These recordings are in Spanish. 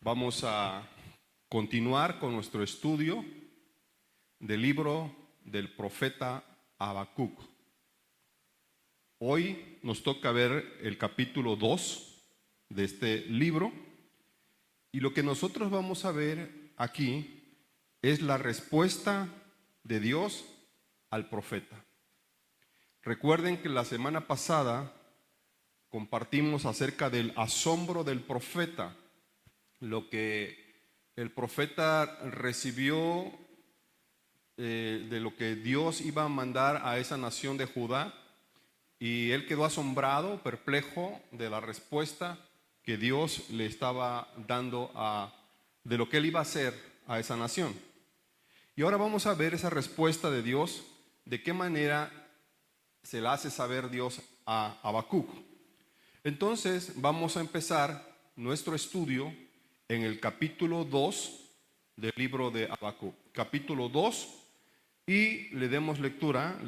Vamos a continuar con nuestro estudio del libro del profeta Habacuc. Hoy nos toca ver el capítulo 2 de este libro y lo que nosotros vamos a ver aquí es la respuesta de Dios al profeta. Recuerden que la semana pasada compartimos acerca del asombro del profeta, lo que el profeta recibió de lo que Dios iba a mandar a esa nación de Judá, y él quedó asombrado, perplejo de la respuesta que Dios le estaba dando de lo que él iba a hacer a esa nación. Y ahora vamos a ver esa respuesta de Dios, de qué manera se la hace saber Dios a Habacuc. Entonces vamos a empezar nuestro estudio en el capítulo 2 del libro de Habacuc. Capítulo 2, y le damos lectura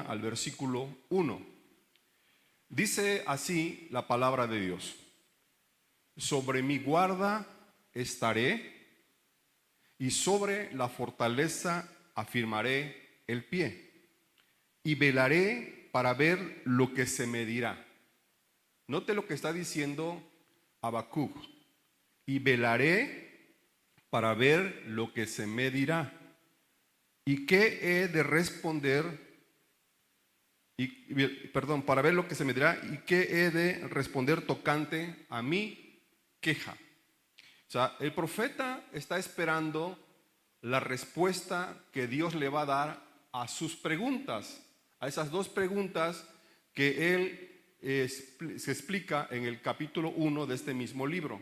al versículo 1. Dice así la palabra de Dios: sobre mi guarda estaré, y sobre la fortaleza afirmaré el pie, y velaré para ver lo que se me dirá. Note lo que está diciendo Habacuc: y velaré para ver lo que se me dirá, y qué he de responder, para ver lo que se me dirá, y qué he de responder tocante a mi queja. O sea, el profeta está esperando la respuesta que Dios le va a dar a sus preguntas, a esas dos preguntas que él se explica en el capítulo 1 de este mismo libro.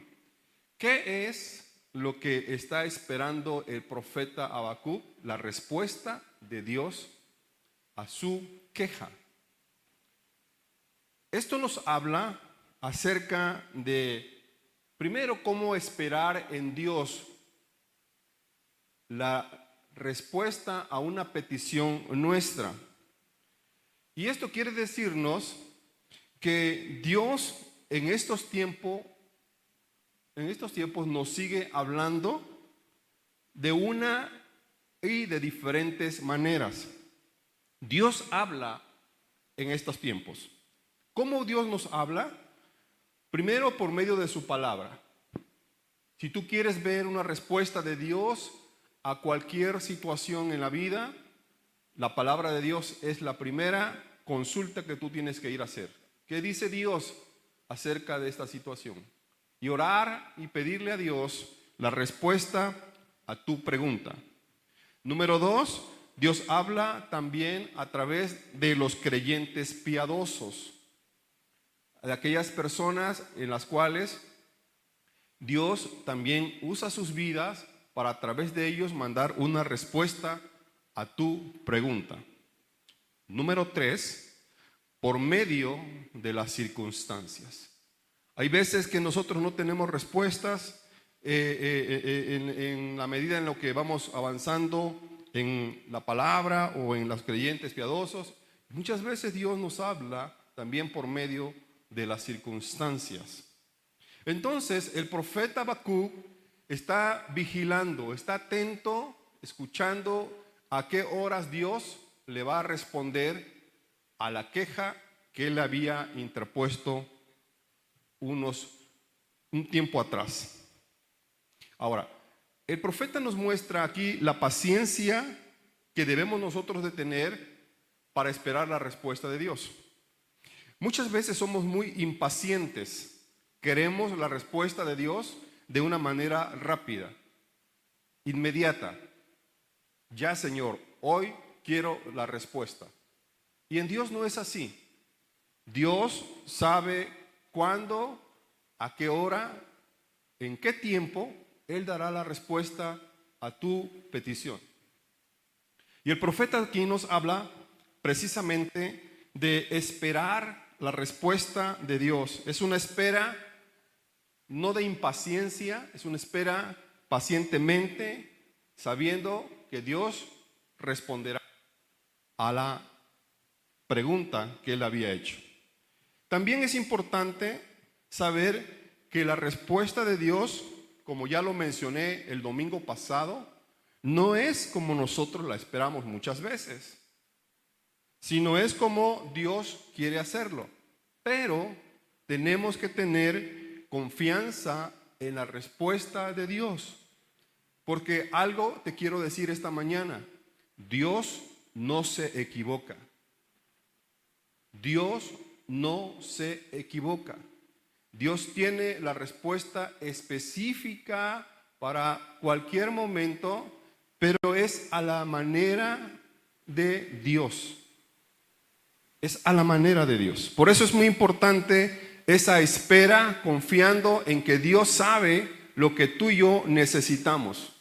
¿Qué es lo que está esperando el profeta Habacuc? La respuesta de Dios a su queja. Esto nos habla acerca de, primero, cómo esperar en Dios la respuesta a una petición nuestra. Y esto quiere decirnos que Dios en estos tiempos nos sigue hablando de una y de diferentes maneras. Dios habla en estos tiempos. ¿Cómo Dios nos habla? Primero, por medio de su palabra. Si tú quieres ver una respuesta de Dios a cualquier situación en la vida, la palabra de Dios es la primera consulta que tú tienes que ir a hacer. ¿Qué dice Dios acerca de esta situación? Y orar y pedirle a Dios la respuesta a tu pregunta. Número 2, Dios habla también a través de los creyentes piadosos, de aquellas personas en las cuales Dios también usa sus vidas para a través de ellos mandar una respuesta a tu pregunta. Número 3, por medio de las circunstancias. Hay veces que nosotros no tenemos respuestas en la medida en lo que vamos avanzando en la palabra o en los creyentes piadosos. Muchas veces Dios nos habla también por medio de las circunstancias. Entonces el profeta Habacuc está vigilando, está atento, escuchando a qué horas Dios le va a responder a la queja que él había interpuesto un tiempo atrás. Ahora, el profeta nos muestra aquí la paciencia que debemos nosotros de tener para esperar la respuesta de Dios. Muchas veces somos muy impacientes, queremos la respuesta de Dios de una manera rápida, inmediata. Ya, Señor, hoy quiero la respuesta. Y en Dios no es así. Dios sabe cuándo, a qué hora, en qué tiempo Él dará la respuesta a tu petición. Y el profeta aquí nos habla precisamente de esperar la respuesta de Dios. Es una espera no de impaciencia, es una espera pacientemente, sabiendo que Dios responderá a la pregunta que él había hecho. También es importante saber que la respuesta de Dios como ya lo mencioné el domingo pasado, no es como nosotros la esperamos muchas veces, sino es como Dios quiere hacerlo. Pero tenemos que tener confianza en la respuesta de Dios. Porque algo te quiero decir esta mañana: Dios no se equivoca. Dios no se equivoca. Dios tiene la respuesta específica para cualquier momento, pero es a la manera de Dios. Es a la manera de Dios. Por eso es muy importante esa espera, confiando en que Dios sabe lo que tú y yo necesitamos,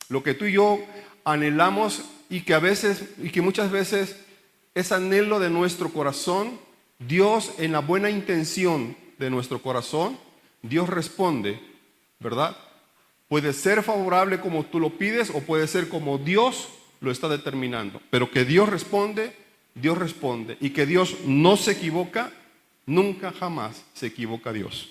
lo que tú y yo anhelamos, y que muchas veces es anhelo de nuestro corazón. Dios, en la buena intención de nuestro corazón, Dios responde, ¿verdad? Puede ser favorable como tú lo pides, o puede ser como Dios lo está determinando, pero que Dios responde, y que Dios no se equivoca, nunca jamás se equivoca Dios.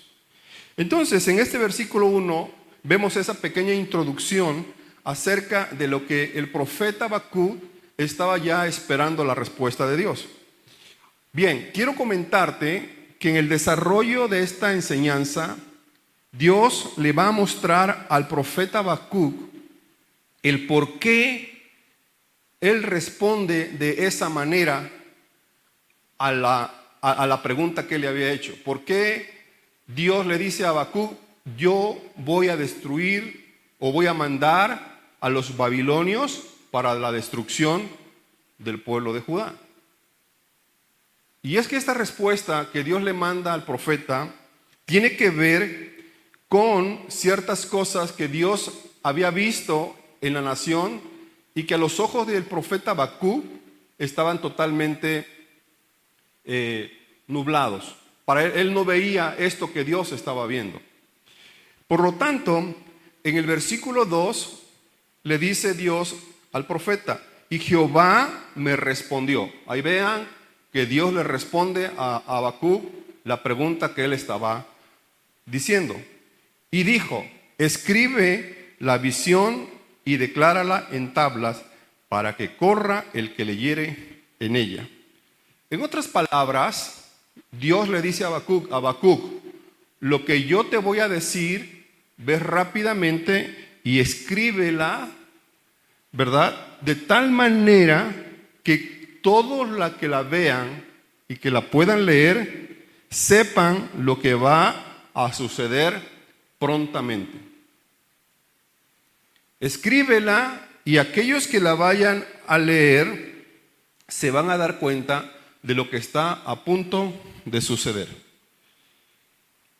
Entonces, en este versículo 1 vemos esa pequeña introducción acerca de lo que el profeta Habacuc estaba ya esperando la respuesta de Dios. Bien, quiero comentarte que en el desarrollo de esta enseñanza, Dios le va a mostrar al profeta Habacuc el por qué él responde de esa manera a la pregunta que le había hecho. ¿Por qué Dios le dice a Habacuc: yo voy a destruir o voy a mandar a los babilonios para la destrucción del pueblo de Judá? Y es que esta respuesta que Dios le manda al profeta tiene que ver con ciertas cosas que Dios había visto en la nación y que a los ojos del profeta Habacuc estaban totalmente nublados. Para él no veía esto que Dios estaba viendo. Por lo tanto, en el versículo 2 le dice Dios al profeta: y Jehová me respondió. Ahí vean que Dios le responde a Habacuc la pregunta que él estaba diciendo. Y dijo: escribe la visión y declárala en tablas, para que corra el que leyere en ella. En otras palabras, Dios le dice a Habacuc: lo que yo te voy a decir, ve rápidamente y escríbela, ¿verdad? De tal manera que todos los que la vean y que la puedan leer sepan lo que va a suceder prontamente. Escríbela, y aquellos que la vayan a leer se van a dar cuenta de lo que está a punto de suceder.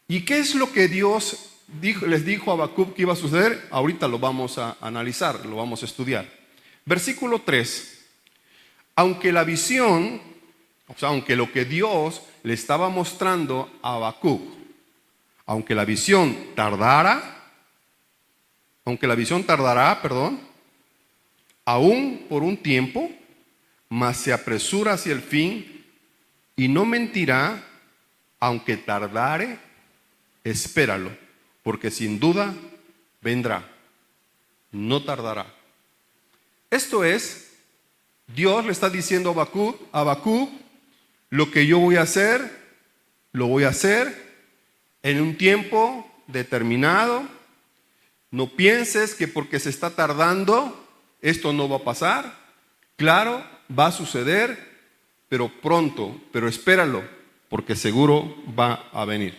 ¿Y qué es lo que Dios les dijo a Habacuc que iba a suceder? Ahorita lo vamos a analizar, lo vamos a estudiar. Versículo 3. Aunque la visión, aunque lo que Dios le estaba mostrando a Habacuc, aunque la visión tardará, aún por un tiempo, mas se apresura hacia el fin y no mentirá, aunque tardare, espéralo, porque sin duda vendrá, no tardará. Esto es, Dios le está diciendo a Habacuc: lo que yo voy a hacer, lo voy a hacer en un tiempo determinado. No pienses que porque se está tardando, esto no va a pasar. Claro, va a suceder, pero pronto, pero espéralo, porque seguro va a venir.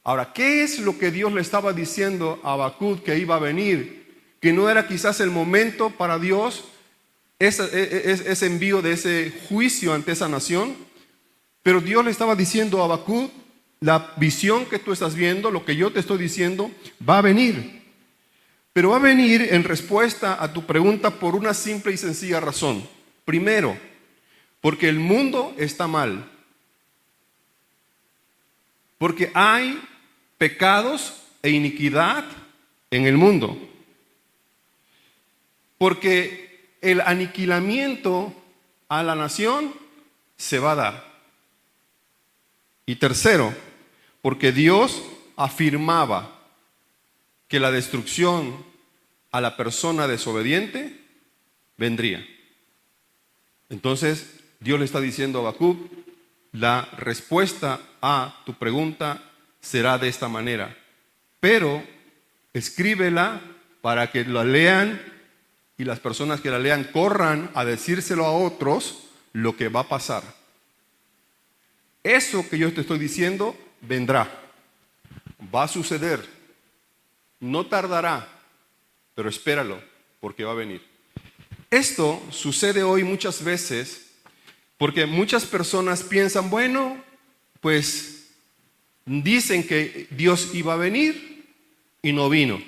Ahora, ¿qué es lo que Dios le estaba diciendo a Habacuc que iba a venir? Que no era quizás el momento para Dios ese envío de ese juicio ante esa nación, pero Dios le estaba diciendo a Habacuc: la visión que tú estás viendo, lo que yo te estoy diciendo, va a venir. Pero va a venir en respuesta a tu pregunta por una simple y sencilla razón. Primero, porque el mundo está mal. Porque hay pecados e iniquidad en el mundo. Porque el aniquilamiento a la nación se va a dar. Y tercero, porque Dios afirmaba que la destrucción a la persona desobediente vendría. Entonces, Dios le está diciendo a Habacuc, la respuesta a tu pregunta será de esta manera, pero escríbela para que la lean y las personas que la lean corran a decírselo a otros lo que va a pasar. Eso que yo te estoy diciendo vendrá, va a suceder, no tardará, pero espéralo, porque va a venir. Esto sucede hoy muchas veces porque muchas personas piensan, bueno, pues dicen que Dios iba a venir y no vino.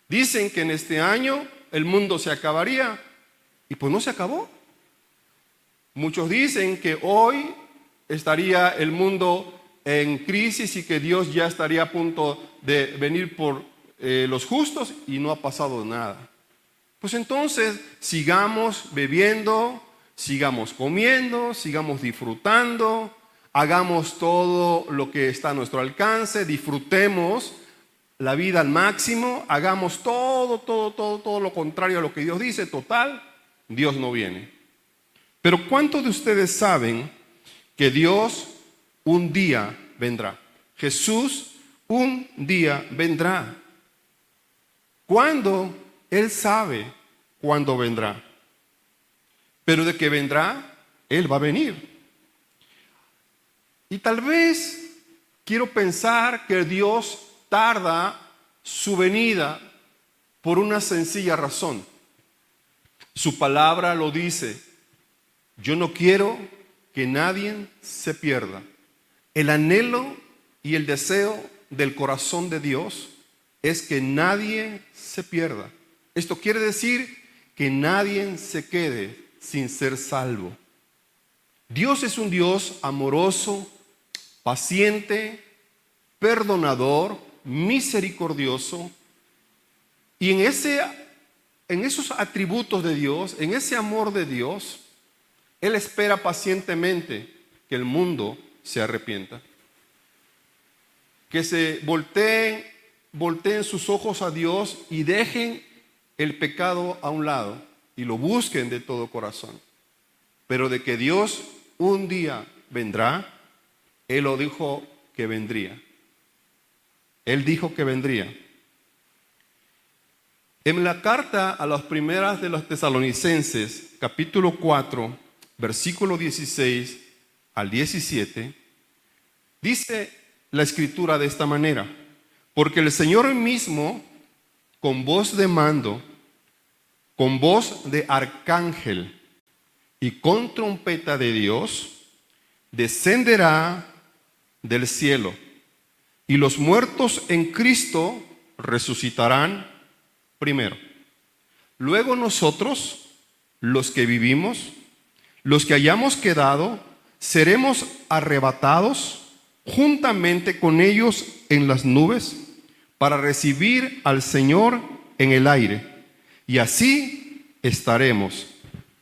Dicen que en este año el mundo se acabaría y pues no se acabó. Muchos dicen que hoy estaría el mundo en crisis y que Dios ya estaría a punto de venir por los justos y no ha pasado nada. Pues entonces sigamos bebiendo, sigamos comiendo, sigamos disfrutando, hagamos todo lo que está a nuestro alcance, disfrutemos la vida al máximo, hagamos todo lo contrario a lo que Dios dice. Total, Dios no viene. Pero ¿cuántos de ustedes saben que Dios un día vendrá? Jesús un día vendrá. ¿Cuándo? Él sabe cuándo vendrá. Pero de que vendrá, Él va a venir. Y tal vez quiero pensar que Dios tarda su venida por una sencilla razón. Su palabra lo dice. Yo no quiero que nadie se pierda. El anhelo y el deseo del corazón de Dios es que nadie se pierda. Esto quiere decir que nadie se quede sin ser salvo. Dios es un Dios amoroso, paciente, perdonador, misericordioso. Y en esos atributos de Dios, en ese amor de Dios, Él espera pacientemente que el mundo se arrepienta. Que se volteen sus ojos a Dios y dejen el pecado a un lado y lo busquen de todo corazón. Pero de que Dios un día vendrá, Él lo dijo que vendría. Él dijo que vendría. En la carta a las primeras de los Tesalonicenses, capítulo 4, versículo 16 al 17, dice la escritura de esta manera: porque el Señor mismo, con voz de mando, con voz de arcángel y con trompeta de Dios, descenderá del cielo, y los muertos en Cristo resucitarán primero. Luego nosotros, los que vivimos, los que hayamos quedado, seremos arrebatados juntamente con ellos en las nubes para recibir al Señor en el aire, y así estaremos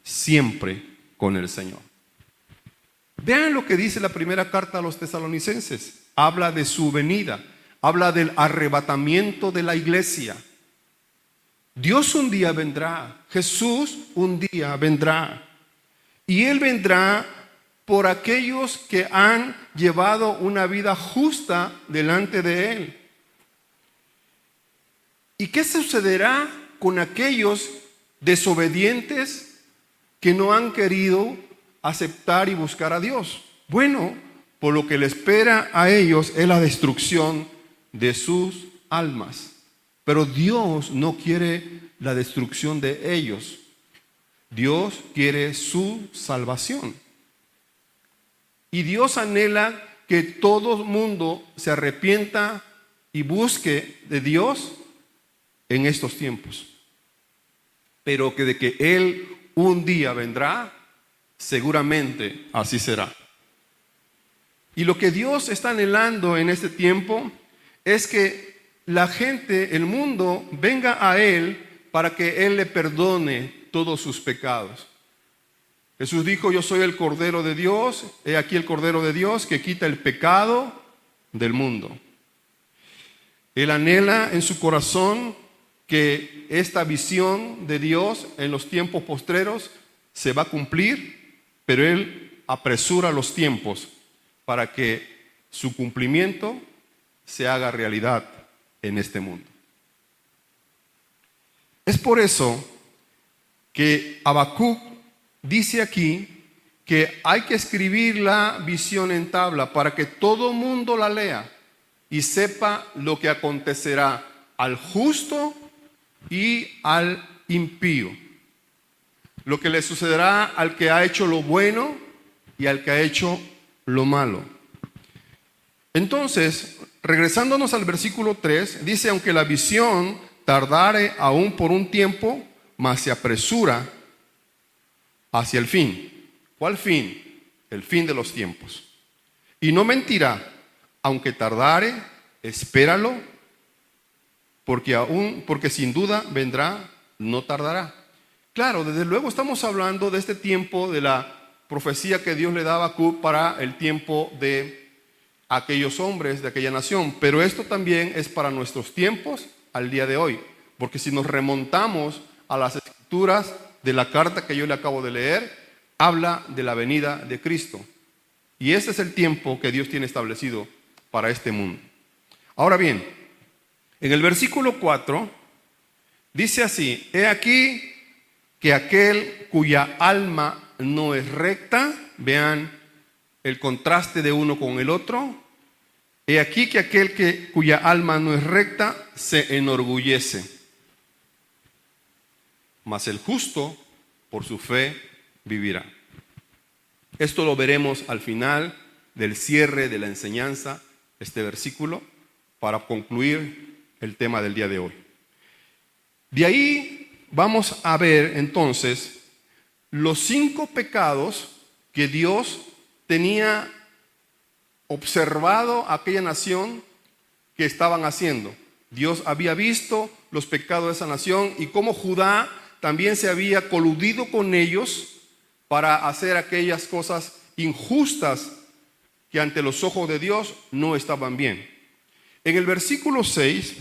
siempre con el Señor. Vean lo que dice la primera carta a los tesalonicenses. Habla de su venida, habla del arrebatamiento de la iglesia. Dios un día vendrá, Jesús un día vendrá, y Él vendrá por aquellos que han llevado una vida justa delante de Él. ¿Y qué sucederá con aquellos desobedientes que no han querido aceptar y buscar a Dios? Bueno, por lo que le espera a ellos es la destrucción de sus almas. Pero Dios no quiere la destrucción de ellos. Dios quiere su salvación. Y Dios anhela que todo el mundo se arrepienta y busque de Dios en estos tiempos. Pero que de que Él un día vendrá, seguramente así será. Y lo que Dios está anhelando en este tiempo es que la gente, el mundo, venga a Él para que Él le perdone todos sus pecados. Jesús dijo: yo soy el Cordero de Dios, he aquí el Cordero de Dios que quita el pecado del mundo. Él anhela en su corazón que esta visión de Dios en los tiempos postreros se va a cumplir, pero Él apresura los tiempos para que su cumplimiento se haga realidad en este mundo. Es por eso que Habacuc dice aquí que hay que escribir la visión en tabla para que todo mundo la lea y sepa lo que acontecerá al justo y al impío, lo que le sucederá al que ha hecho lo bueno y al que ha hecho lo malo. Entonces, regresándonos al versículo 3, dice: aunque la visión tardare aún por un tiempo, mas se apresura hacia el fin. ¿Cuál fin? El fin de los tiempos. Y no mentirá, aunque tardare, espéralo, porque sin duda vendrá, no tardará. Claro, desde luego estamos hablando de este tiempo, de la profecía que Dios le daba a Habacuc para el tiempo de aquellos hombres, de aquella nación. Pero esto también es para nuestros tiempos al día de hoy. Porque si nos remontamos a las escrituras de la carta que yo le acabo de leer, habla de la venida de Cristo. Y ese es el tiempo que Dios tiene establecido para este mundo. Ahora bien, en el versículo 4 dice así: he aquí que aquel cuya alma no es recta, vean el contraste de uno con el otro, he aquí que aquel cuya alma no es recta se enorgullece, mas el justo por su fe vivirá. Esto lo veremos al final del cierre de la enseñanza, este versículo, para concluir el tema del día de hoy. De ahí vamos a ver entonces los 5 pecados que Dios tenía observado a aquella nación que estaban haciendo. Dios había visto los pecados de esa nación y cómo Judá también se había coludido con ellos para hacer aquellas cosas injustas que ante los ojos de Dios no estaban bien. En el versículo 6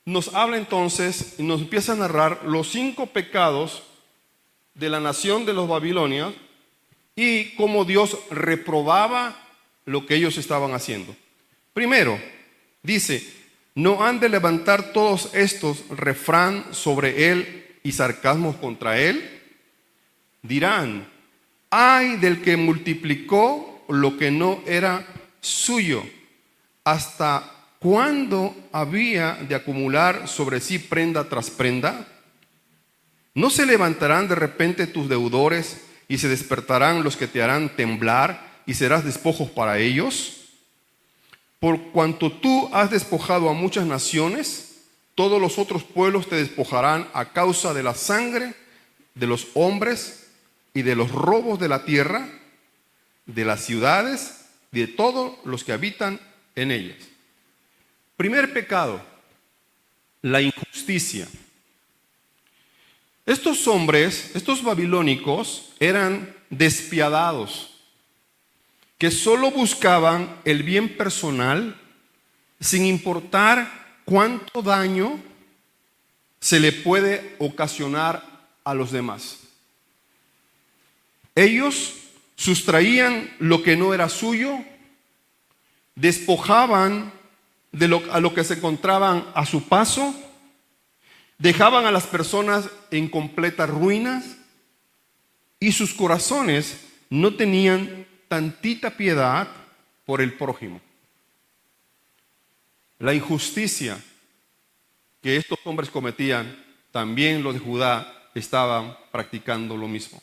nos habla entonces y nos empieza a narrar los 5 pecados de la nación de los babilonios y cómo Dios reprobaba lo que ellos estaban haciendo. Primero, dice: no han de levantar todos estos refrán sobre él y sarcasmos contra él. Dirán: ay del que multiplicó lo que no era suyo. ¿Hasta cuándo había de acumular sobre sí prenda tras prenda? ¿No se levantarán de repente tus deudores y se despertarán los que te harán temblar y serás despojos para ellos? Por cuanto tú has despojado a muchas naciones, todos los otros pueblos te despojarán a causa de la sangre de los hombres y de los robos de la tierra, de las ciudades, de todos los que habitan en ellas. Primer pecado, la injusticia. Estos hombres, estos babilónicos, eran despiadados, que solo buscaban el bien personal sin importar cuánto daño se le puede ocasionar a los demás. Ellos sustraían lo que no era suyo, despojaban a lo que se encontraban a su paso, dejaban a las personas en completas ruinas y sus corazones no tenían tantita piedad por el prójimo. La injusticia que estos hombres cometían, también los de Judá estaban practicando lo mismo.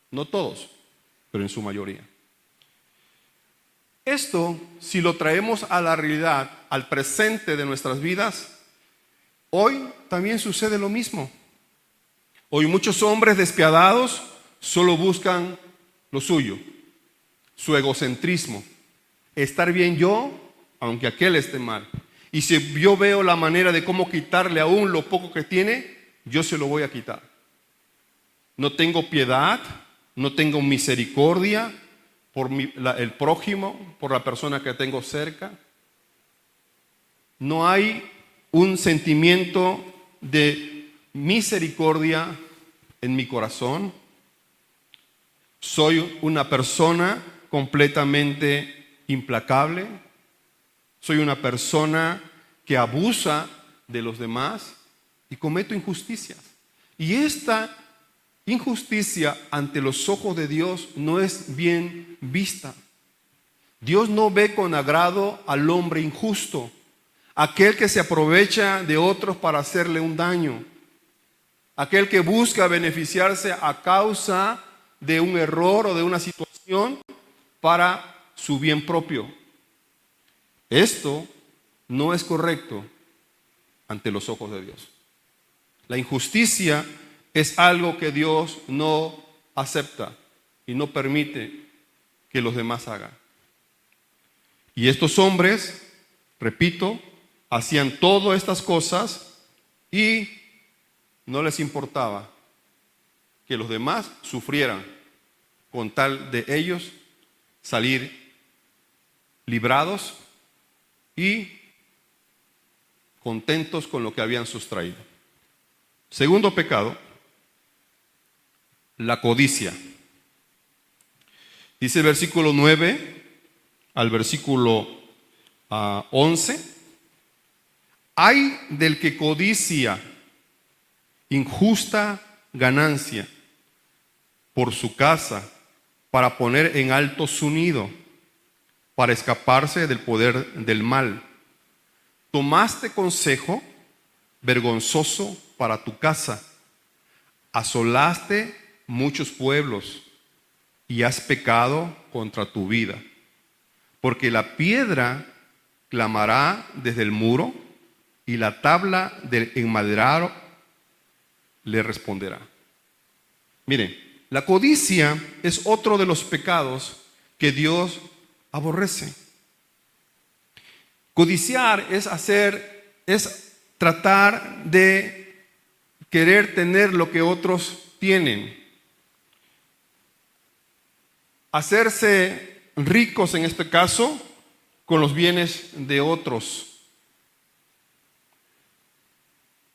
No todos, pero en su mayoría. Esto, si lo traemos a la realidad, al presente de nuestras vidas, hoy también sucede lo mismo. Hoy muchos hombres despiadados solo buscan lo suyo, su egocentrismo, estar bien yo, aunque aquel esté mal. Y si yo veo la manera de cómo quitarle aún lo poco que tiene, yo se lo voy a quitar. No tengo piedad, no tengo misericordia por el prójimo, por la persona que tengo cerca. no hay un sentimiento de misericordia en mi corazón. Soy una persona completamente implacable. Soy una persona que abusa de los demás y cometo injusticias. Y esta injusticia ante los ojos de Dios no es bien vista. Dios no ve con agrado al hombre injusto, aquel que se aprovecha de otros para hacerle un daño, aquel que busca beneficiarse a causa de un error o de una situación para su bien propio. Esto no es correcto ante los ojos de Dios. La injusticia es algo que Dios no acepta y no permite que los demás hagan. Y estos hombres, repito, hacían todas estas cosas y no les importaba que los demás sufrieran con tal de ellos salir librados y contentos con lo que habían sustraído. Segundo pecado, la codicia. Dice el versículo 9 al versículo 11. Ay del que codicia injusta ganancia por su casa para poner en alto su nido, para escaparse del poder del mal. Tomaste consejo vergonzoso para tu casa, asolaste muchos pueblos y has pecado contra tu vida, porque la piedra clamará desde el muro y la tabla del enmaderado le responderá. Miren, la codicia es otro de los pecados que Dios aborrece. Codiciar es tratar de querer tener lo que otros tienen. Hacerse ricos, en este caso, con los bienes de otros.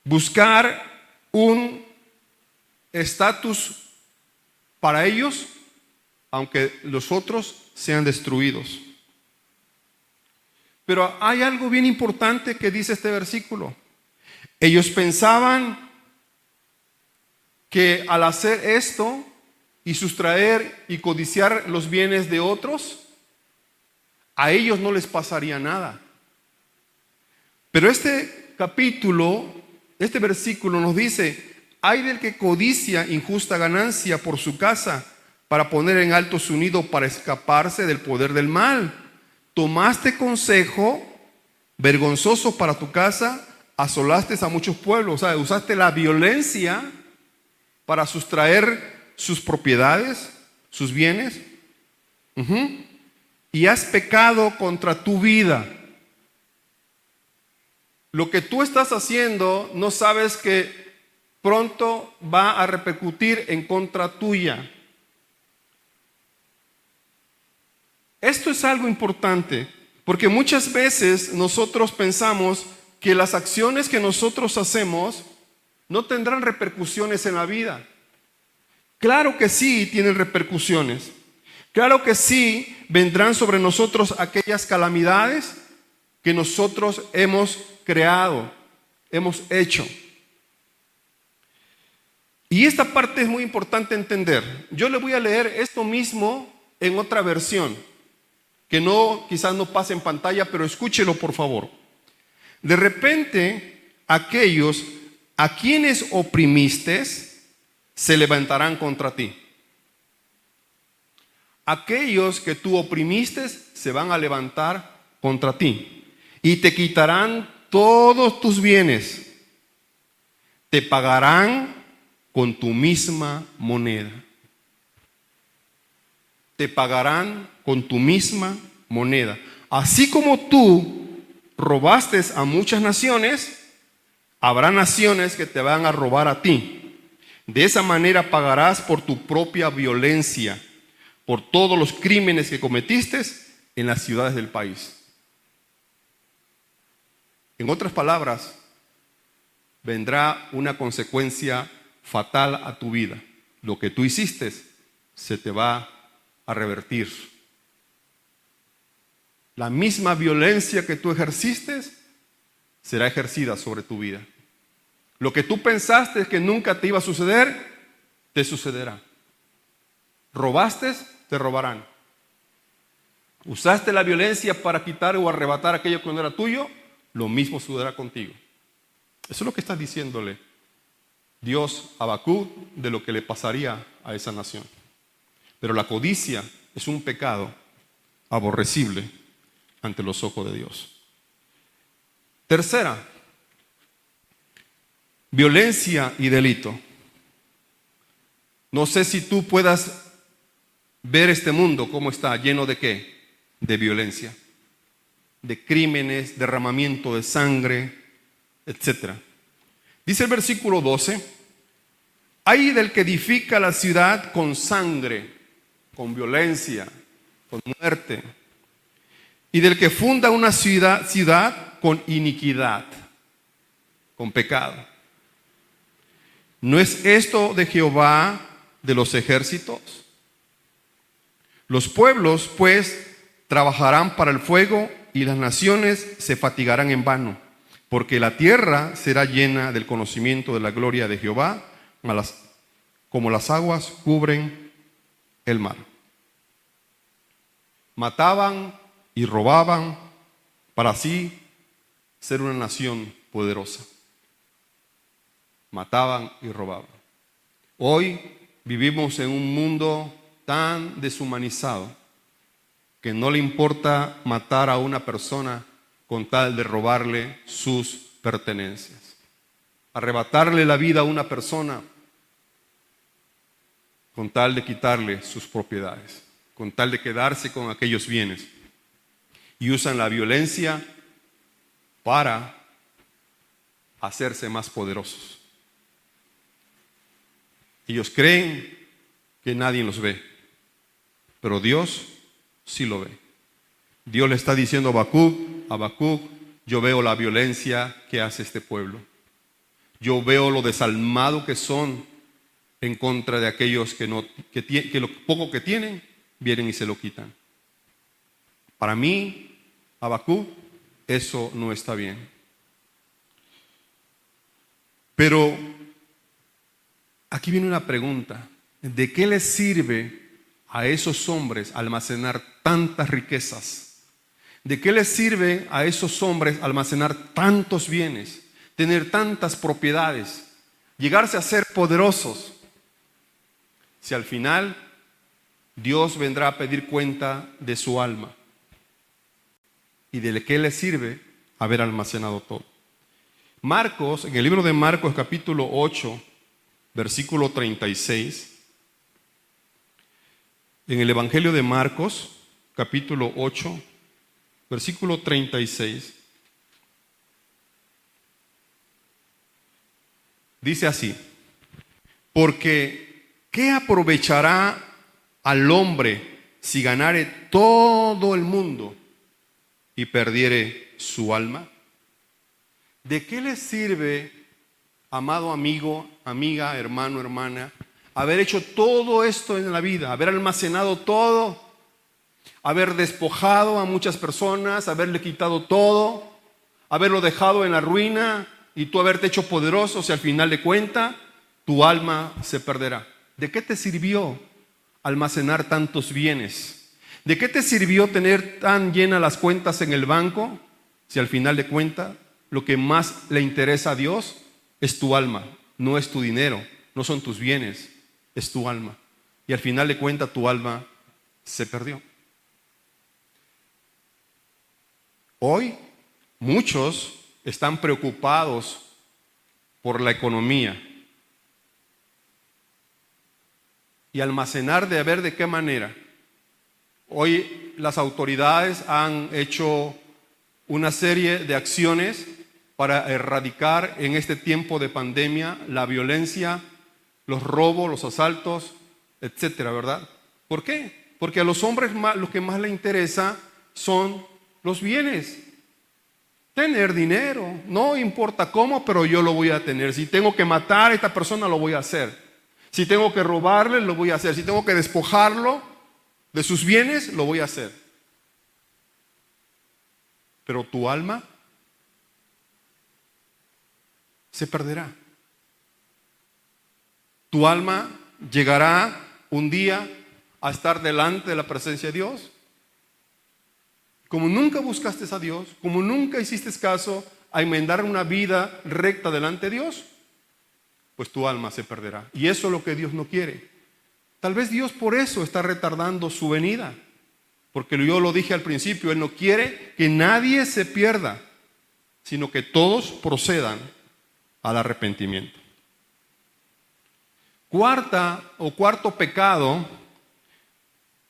Buscar un estatus para ellos, aunque los otros sean destruidos. Pero hay algo bien importante que dice este versículo. Ellos pensaban que al hacer esto y sustraer y codiciar los bienes de otros, a ellos no les pasaría nada. Pero este capítulo, este versículo nos dice: ay del que codicia injusta ganancia por su casa, para poner en alto su nido, para escaparse del poder del mal. Tomaste consejo vergonzoso para tu casa, asolaste a muchos pueblos. O sea, usaste la violencia para sustraer sus propiedades, sus bienes. Y has pecado contra tu vida. Lo que tú estás haciendo, no sabes que pronto va a repercutir en contra tuya. Esto es algo importante, porque muchas veces nosotros pensamos que las acciones que nosotros hacemos no tendrán repercusiones en la vida. Claro que sí tienen repercusiones. Claro que sí vendrán sobre nosotros aquellas calamidades que nosotros hemos creado, hemos hecho. Y esta parte es muy importante entender. Yo le voy a leer esto mismo en otra versión, que quizás no pase en pantalla, pero escúchelo por favor. De repente, aquellos a quienes oprimiste se levantarán contra ti. Aquellos que tú oprimiste se van a levantar contra ti y te quitarán todos tus bienes. Te pagarán con tu misma moneda. Te pagarán con tu misma moneda. Así como tú robaste a muchas naciones, habrá naciones que te van a robar a ti. De esa manera pagarás por tu propia violencia, por todos los crímenes que cometiste en las ciudades del país. En otras palabras, vendrá una consecuencia fatal a tu vida. Lo que tú hiciste se te va a revertir. La misma violencia que tú ejerciste será ejercida sobre tu vida. Lo que tú pensaste que nunca te iba a suceder, te sucederá. Robaste, te robarán. Usaste la violencia para quitar o arrebatar aquello que no era tuyo, lo mismo sucederá contigo. Eso es lo que está diciéndole Dios a Habacuc de lo que le pasaría a esa nación. Pero la codicia es un pecado aborrecible ante los ojos de Dios. Tercera, violencia y delito. No sé si tú puedas ver este mundo cómo está, lleno de ¿qué? De violencia, de crímenes, derramamiento de sangre, etc. Dice el versículo 12, ay del que edifica la ciudad con sangre, con violencia, con muerte, y del que funda una ciudad con iniquidad, con pecado. ¿No es esto de Jehová de los ejércitos? Los pueblos, pues, trabajarán para el fuego y las naciones se fatigarán en vano, porque la tierra será llena del conocimiento de la gloria de Jehová, como las aguas cubren el mar. Mataban y robaban para así ser una nación poderosa. Mataban y robaban. Hoy vivimos en un mundo tan deshumanizado que no le importa matar a una persona con tal de robarle sus pertenencias. Arrebatarle la vida a una persona con tal de quitarle sus propiedades, con tal de quedarse con aquellos bienes. Y usan la violencia para hacerse más poderosos. Ellos creen que nadie los ve, pero Dios sí lo ve. Dios le está diciendo a Habacuc, yo veo la violencia que hace este pueblo. Yo veo lo desalmado que son en contra de aquellos que lo poco que tienen, vienen y se lo quitan. Para mí, Habacuc, eso no está bien. Pero aquí viene una pregunta. ¿De qué les sirve a esos hombres almacenar tantas riquezas? ¿De qué les sirve a esos hombres almacenar tantos bienes, tener tantas propiedades, llegarse a ser poderosos, si al final Dios vendrá a pedir cuenta de su alma? ¿Y de qué les sirve haber almacenado todo? Marcos, en el libro de Marcos capítulo 8, versículo 36, en el Evangelio de Marcos capítulo 8, versículo 36, dice así, porque ¿qué aprovechará al hombre si ganare todo el mundo y perdiere su alma? ¿De qué le sirve, amado amigo, amiga, hermano, hermana, haber hecho todo esto en la vida, haber almacenado todo, haber despojado a muchas personas, haberle quitado todo, haberlo dejado en la ruina y tú haberte hecho poderoso, si al final de cuentas tu alma se perderá? ¿De qué te sirvió almacenar tantos bienes? ¿De qué te sirvió tener tan llenas las cuentas en el banco si al final de cuentas lo que más le interesa a Dios es tu alma, no es tu dinero, no son tus bienes, es tu alma? Y al final de cuentas tu alma se perdió. Hoy muchos están preocupados por la economía y almacenar de ver de qué manera. Hoy las autoridades han hecho una serie de acciones para erradicar en este tiempo de pandemia la violencia, los robos, los asaltos, etcétera, ¿verdad? ¿Por qué? Porque a los hombres lo que más les interesa son los bienes. Tener dinero, no importa cómo, pero yo lo voy a tener. Si tengo que matar a esta persona, lo voy a hacer. Si tengo que robarle, lo voy a hacer. Si tengo que despojarlo de sus bienes, lo voy a hacer. Pero tu alma se perderá. Tu alma llegará un día a estar delante de la presencia de Dios. Como nunca buscaste a Dios, como nunca hiciste caso a enmendar una vida recta delante de Dios, pues tu alma se perderá. Y eso es lo que Dios no quiere. Tal vez Dios por eso está retardando su venida. Porque yo lo dije al principio, Él no quiere que nadie se pierda, sino que todos procedan al arrepentimiento. Cuarto pecado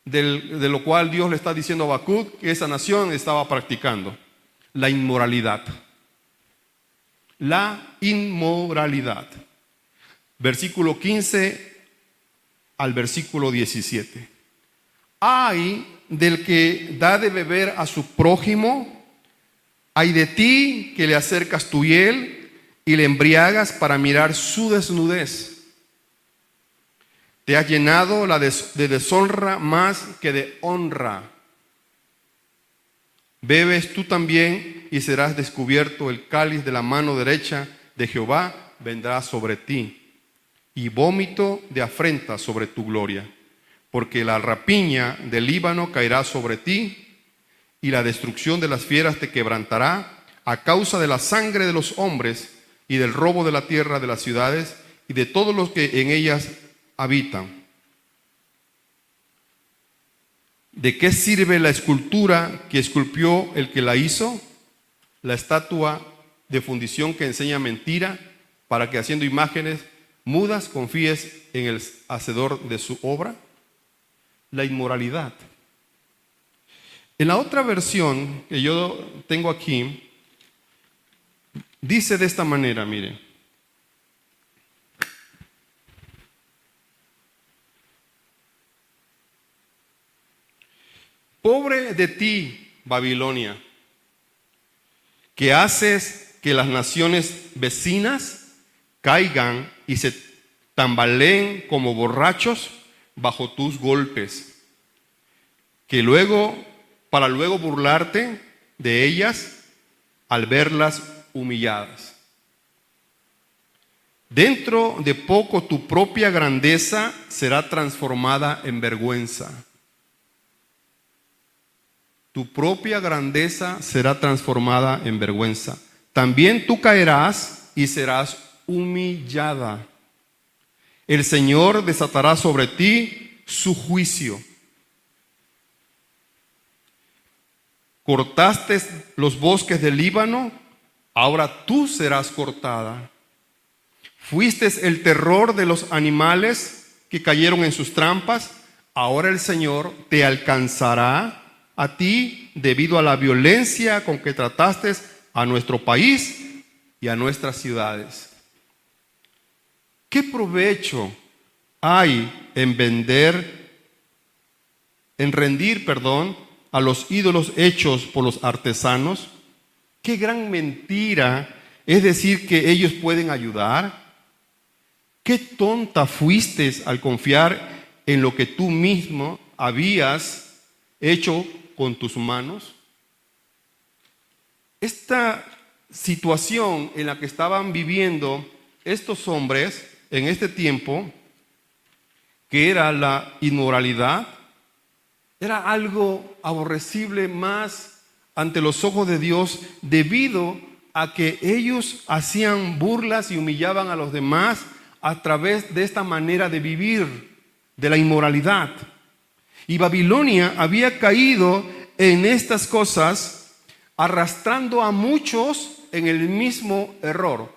de lo cual Dios le está diciendo a Habacuc que esa nación estaba practicando: la inmoralidad. La inmoralidad. Versículo 15 al versículo 17. Ay del que da de beber a su prójimo, ay de ti que le acercas tu hiel y le embriagas para mirar su desnudez. Te has llenado de deshonra más que de honra. Bebes tú también y serás descubierto. El cáliz de la mano derecha de Jehová vendrá sobre ti, y vómito de afrenta sobre tu gloria. Porque la rapiña del Líbano caerá sobre ti, y la destrucción de las fieras te quebrantará, a causa de la sangre de los hombres y del robo de la tierra de las ciudades y de todos los que en ellas habitan. ¿De qué sirve la escultura que esculpió el que la hizo? La estatua de fundición que enseña mentira, para que haciendo imágenes mudas confíes en el hacedor de su obra. La inmoralidad. En la otra versión que yo tengo aquí, dice de esta manera, mire: pobre de ti, Babilonia, que haces que las naciones vecinas caigan y se tambaleen como borrachos bajo tus golpes, para luego burlarte de ellas al verlas humilladas. Dentro de poco tu propia grandeza será transformada en vergüenza. Tu propia grandeza será transformada en vergüenza. También tú caerás y serás humillada. El Señor desatará sobre ti su juicio. Cortaste los bosques del Líbano, ahora tú serás cortada. Fuiste el terror de los animales que cayeron en sus trampas, ahora el Señor te alcanzará a ti debido a la violencia con que trataste a nuestro país y a nuestras ciudades. ¿Qué provecho hay en rendir a los ídolos hechos por los artesanos? Qué gran mentira es decir que ellos pueden ayudar. Qué tonta fuiste al confiar en lo que tú mismo habías hecho con tus manos. Esta situación en la que estaban viviendo estos hombres en este tiempo, que era la inmoralidad, era algo aborrecible más ante los ojos de Dios, debido a que ellos hacían burlas y humillaban a los demás a través de esta manera de vivir, de la inmoralidad. Y Babilonia había caído en estas cosas, arrastrando a muchos en el mismo error.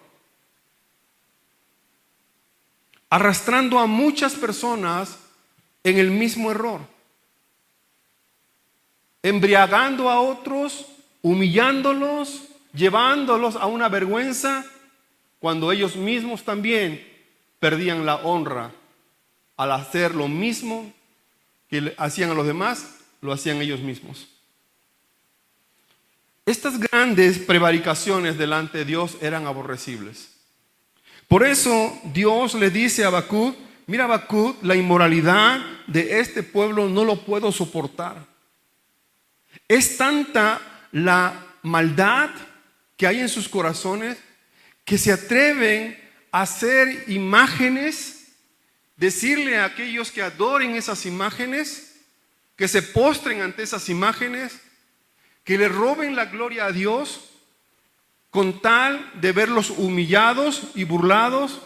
Arrastrando a muchas personas en el mismo error. Embriagando a otros, humillándolos, llevándolos a una vergüenza, cuando ellos mismos también perdían la honra al hacer lo mismo que hacían a los demás, lo hacían ellos mismos. Estas grandes prevaricaciones delante de Dios eran aborrecibles. Por eso Dios le dice a Habacuc: mira, Habacuc, la inmoralidad de este pueblo no lo puedo soportar. Es tanta la maldad que hay en sus corazones que se atreven a hacer imágenes, decirle a aquellos que adoren esas imágenes, que se postren ante esas imágenes, que le roben la gloria a Dios con tal de verlos humillados y burlados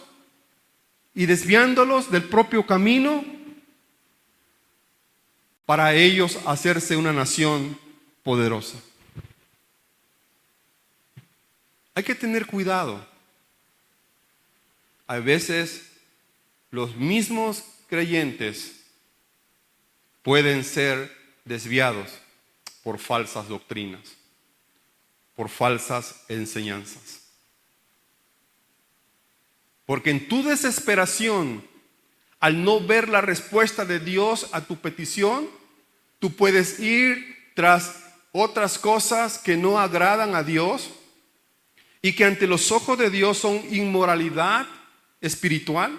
y desviándolos del propio camino para ellos hacerse una nación poderosa. Hay que tener cuidado. A veces los mismos creyentes pueden ser desviados por falsas doctrinas, por falsas enseñanzas. Porque en tu desesperación, al no ver la respuesta de Dios a tu petición, tú puedes ir tras otras cosas que no agradan a Dios y que ante los ojos de Dios son inmoralidad espiritual,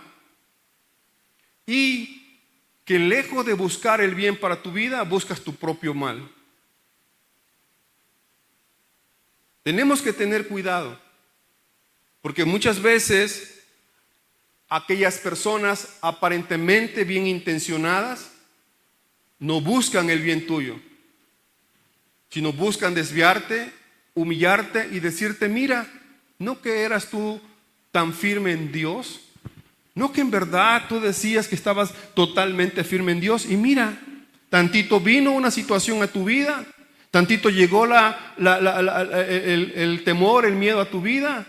y que lejos de buscar el bien para tu vida, buscas tu propio mal. Tenemos que tener cuidado, porque muchas veces aquellas personas aparentemente bien intencionadas no buscan el bien tuyo, sino buscan desviarte, humillarte y decirte: mira, ¿no que eras tú tan firme en Dios? ¿No que en verdad tú decías que estabas totalmente firme en Dios? Y mira, tantito vino una situación a tu vida, tantito llegó el temor, el miedo a tu vida,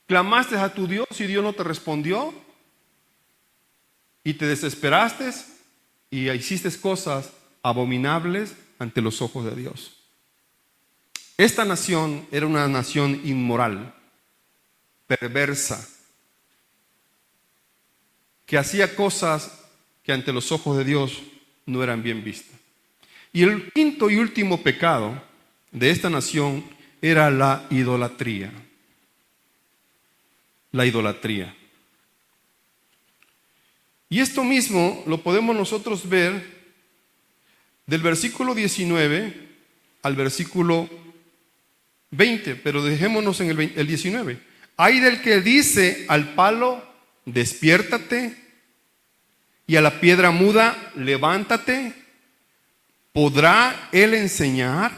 clamaste a tu Dios y Dios no te respondió, y te desesperaste y hiciste cosas abominables ante los ojos de Dios. Esta nación era una nación inmoral, perversa, que hacía cosas que ante los ojos de Dios no eran bien vistas. Y el quinto y último pecado de esta nación era la idolatría. La idolatría. Y esto mismo lo podemos nosotros ver del versículo 19 al versículo 20, pero dejémonos en el 19. Hay del que dice al palo: despiértate, y a la piedra muda: levántate. ¿Podrá él enseñar?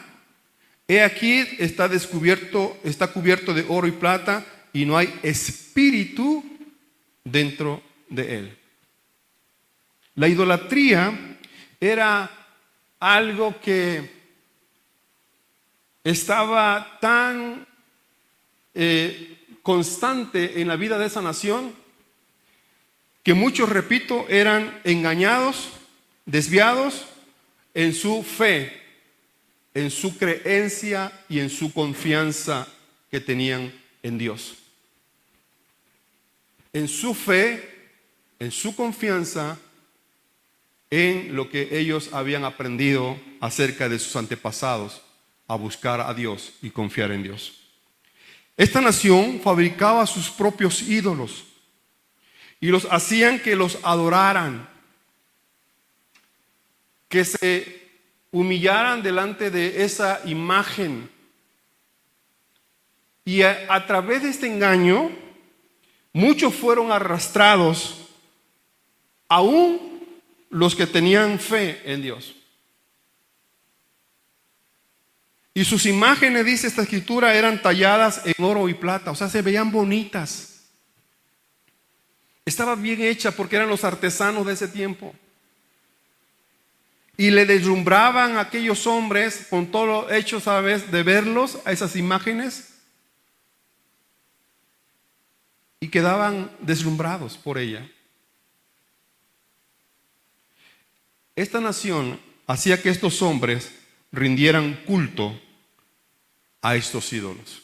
He aquí está cubierto de oro y plata, y no hay espíritu dentro de él. La idolatría era algo que estaba tan constante en la vida de esa nación, que muchos, repito, eran engañados, desviados en su fe, en su creencia y en su confianza que tenían en Dios. En su fe, en su confianza, en lo que ellos habían aprendido acerca de sus antepasados, a buscar a Dios y confiar en Dios. Esta nación fabricaba sus propios ídolos y los hacían que los adoraran, que se humillaran delante de esa imagen. Y a través de este engaño, muchos fueron arrastrados, aún los que tenían fe en Dios. Y sus imágenes, dice esta escritura, eran talladas en oro y plata, o sea, se veían bonitas. Estaba bien hecha porque eran los artesanos de ese tiempo. Y le deslumbraban a aquellos hombres con todo lo hecho, ¿sabes?, de verlos, a esas imágenes. Y quedaban deslumbrados por ella. Esta nación hacía que estos hombres rindieran culto a estos ídolos.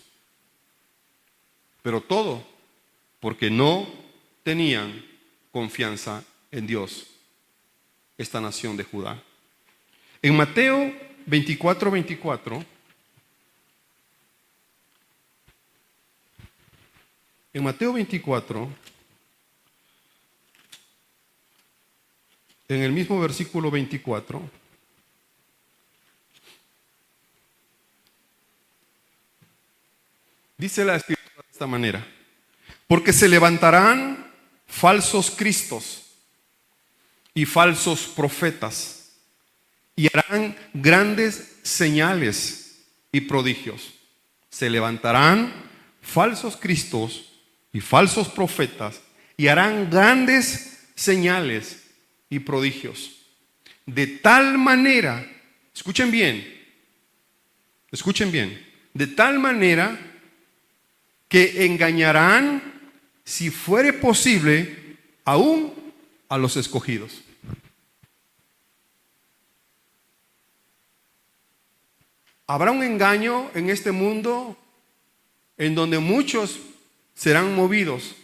Pero todo porque no tenían confianza en Dios, esta nación de Judá. En Mateo 24:24 En Mateo 24, en el mismo versículo 24, dice la Escritura de esta manera: porque se levantarán falsos cristos y falsos profetas, y harán grandes señales y prodigios. Se levantarán falsos cristos y falsos profetas, y harán grandes señales y prodigios. De tal manera, escuchen bien, de tal manera que engañarán, si fuere posible, aún a los escogidos. Habrá un engaño en este mundo en donde muchos serán movidos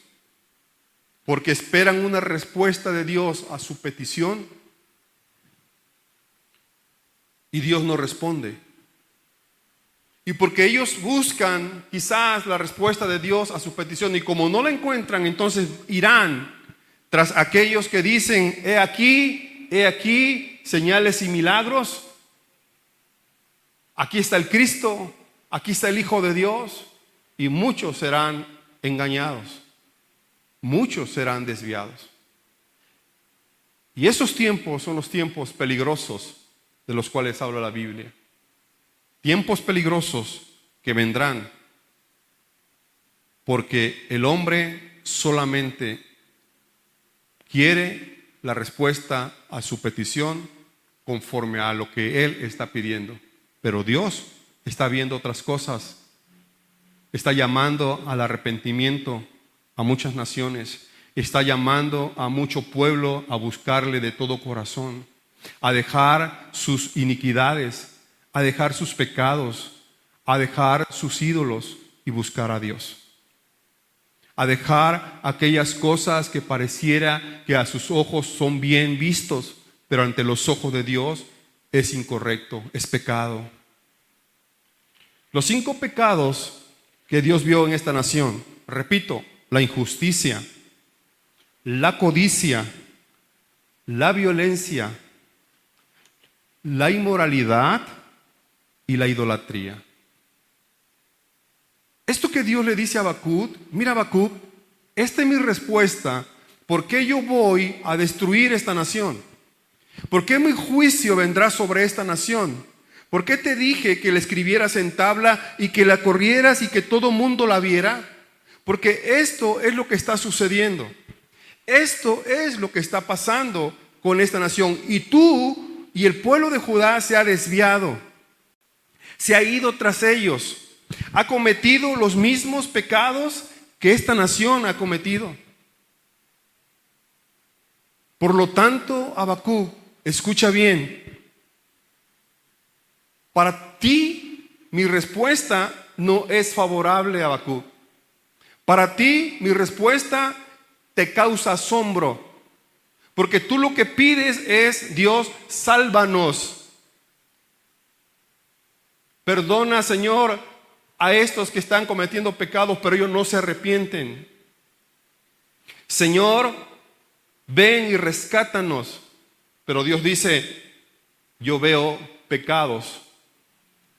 porque esperan una respuesta de Dios a su petición y Dios no responde. Y porque ellos buscan quizás la respuesta de Dios a su petición y como no la encuentran, entonces irán tras aquellos que dicen: he aquí, señales y milagros. Aquí está el Cristo, aquí está el Hijo de Dios. Y muchos serán engañados, muchos serán desviados. Y esos tiempos son los tiempos peligrosos de los cuales habla la Biblia. Tiempos peligrosos que vendrán porque el hombre solamente quiere la respuesta a su petición conforme a lo que él está pidiendo. Pero Dios está viendo otras cosas. Está llamando al arrepentimiento a muchas naciones. Está llamando a mucho pueblo a buscarle de todo corazón, a dejar sus iniquidades, a dejar sus pecados, a dejar sus ídolos y buscar a Dios. A dejar aquellas cosas que pareciera que a sus ojos son bien vistos, pero ante los ojos de Dios es incorrecto, es pecado. Los 5 pecados que Dios vio en esta nación, repito: la injusticia, la codicia, la violencia, la inmoralidad y la idolatría. Esto que Dios le dice a Habacuc: mira, Habacuc, esta es mi respuesta. ¿Por qué yo voy a destruir esta nación? ¿Por qué mi juicio vendrá sobre esta nación? ¿Por qué te dije que la escribieras en tabla y que la corrieras y que todo mundo la viera? Porque esto es lo que está sucediendo. Esto es lo que está pasando con esta nación. Y tú y el pueblo de Judá se ha desviado. Se ha ido tras ellos. Ha cometido los mismos pecados que esta nación ha cometido. Por lo tanto, Habacuc, escucha bien. Para ti, mi respuesta no es favorable, Habacuc. Para ti, mi respuesta te causa asombro. Porque tú lo que pides es: Dios, sálvanos. Perdona, Señor, a estos que están cometiendo pecados, pero ellos no se arrepienten. Señor, ven y rescátanos. Pero Dios dice: yo veo pecados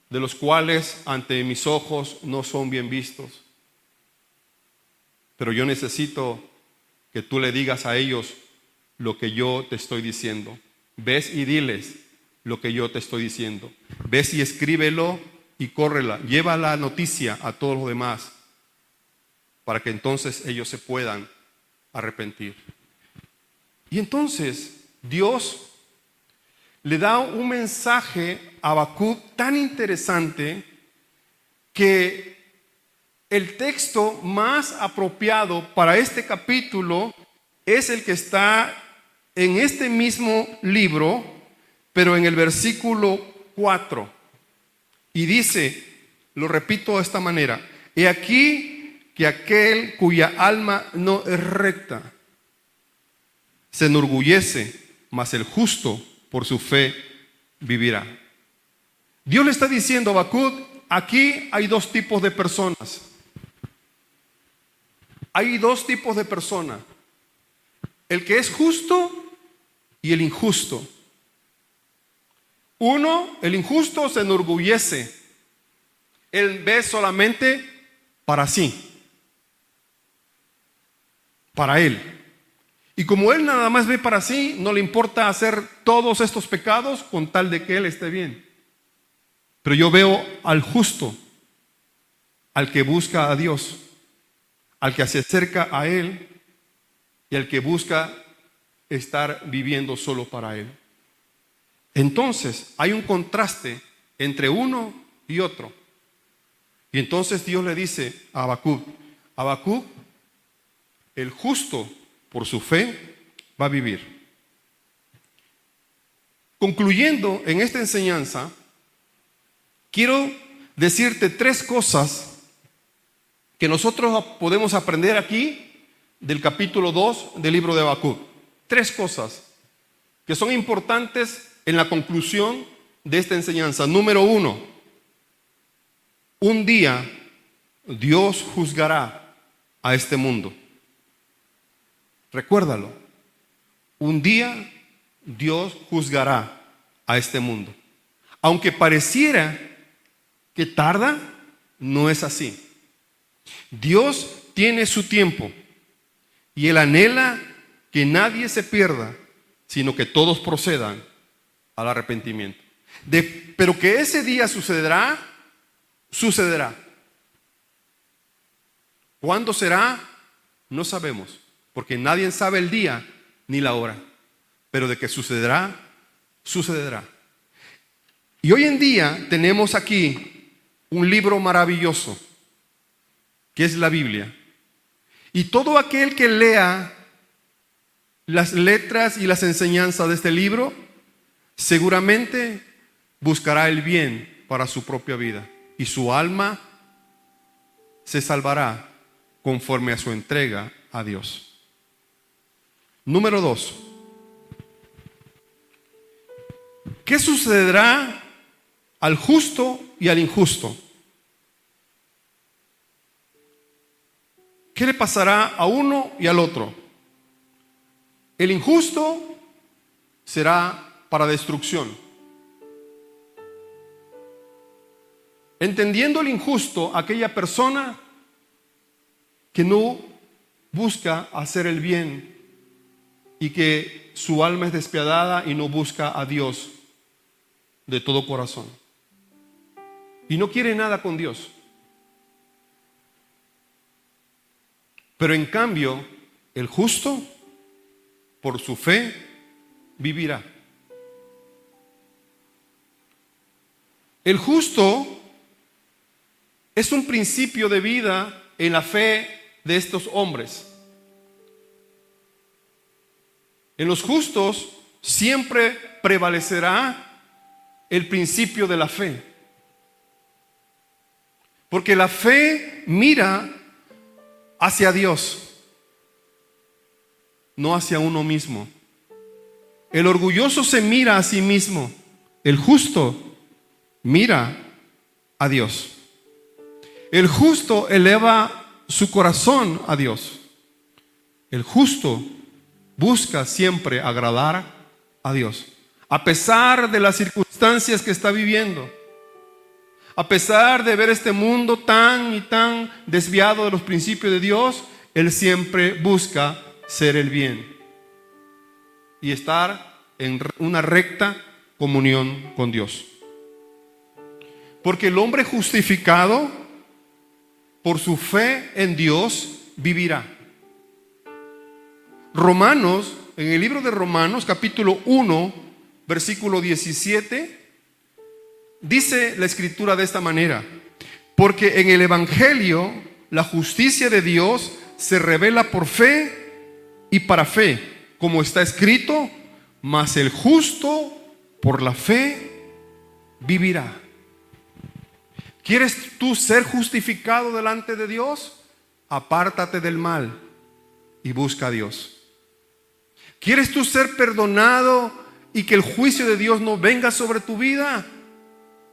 de los cuales ante mis ojos no son bien vistos. Pero yo necesito que tú le digas a ellos lo que yo te estoy diciendo. Ves y diles lo que yo te estoy diciendo. Ves y escríbelo y córrela. Lleva la noticia a todos los demás para que entonces ellos se puedan arrepentir. Y entonces Dios le da un mensaje a Habacuc tan interesante que el texto más apropiado para este capítulo es el que está en este mismo libro, pero en el versículo 4. Y dice, lo repito de esta manera: he aquí que aquel cuya alma no es recta se enorgullece, mas el justo por su fe vivirá. Dios le está diciendo a Habacuc: aquí hay 2 tipos de personas. hay dos tipos de personas: el que es justo y el injusto. Uno, el injusto, se enorgullece. Él ve solamente para sí, para él. Y como él nada más ve para sí, no le importa hacer todos estos pecados con tal de que él esté bien. Pero yo veo al justo, al que busca a Dios, al que se acerca a él y al que busca estar viviendo solo para él. Entonces hay un contraste entre uno y otro. Y entonces Dios le dice a Habacuc: Habacuc, el justo por su fe va a vivir. Concluyendo en esta enseñanza, quiero decirte tres cosas que nosotros podemos aprender aquí del capítulo 2 del libro de Habacuc. Tres cosas que son importantes en la conclusión de esta enseñanza. Número uno, un día Dios juzgará a este mundo. Recuérdalo. Un día Dios juzgará a este mundo. Aunque pareciera que tarda, no es así. Dios tiene su tiempo y Él anhela que nadie se pierda, sino que todos procedan al arrepentimiento. Pero que ese día sucederá. ¿Cuándo será? No sabemos, porque nadie sabe el día ni la hora. Pero de que sucederá, sucederá. Y hoy en día tenemos aquí un libro maravilloso, que es la Biblia. Y todo aquel que lea las letras y las enseñanzas de este libro, seguramente buscará el bien para su propia vida. Y su alma se salvará conforme a su entrega a Dios. Número 2. ¿Qué sucederá al justo y al injusto? ¿Qué le pasará a uno y al otro? El injusto será para destrucción. Entendiendo el injusto, aquella persona que no busca hacer el bien y que su alma es despiadada y no busca a Dios de todo corazón y no quiere nada con Dios. Pero en cambio, el justo, por su fe, vivirá. El justo es un principio de vida en la fe de estos hombres. En los justos siempre prevalecerá el principio de la fe. Porque la fe mira hacia Dios, no hacia uno mismo. El orgulloso se mira a sí mismo. El justo mira a Dios. El justo eleva su corazón a Dios. El justo busca siempre agradar a Dios, a pesar de las circunstancias que está viviendo, a pesar de ver este mundo tan y tan desviado de los principios de Dios. Él siempre busca ser el bien y estar en una recta comunión con Dios. Porque el hombre justificado por su fe en Dios vivirá. Romanos, en el libro de Romanos, capítulo 1, versículo 17, dice la escritura de esta manera: porque en el evangelio la justicia de Dios se revela por fe y para fe, como está escrito: mas el justo por la fe vivirá. ¿Quieres tú ser justificado delante de Dios? Apártate del mal y busca a Dios. ¿Quieres tú ser perdonado y que el juicio de Dios no venga sobre tu vida?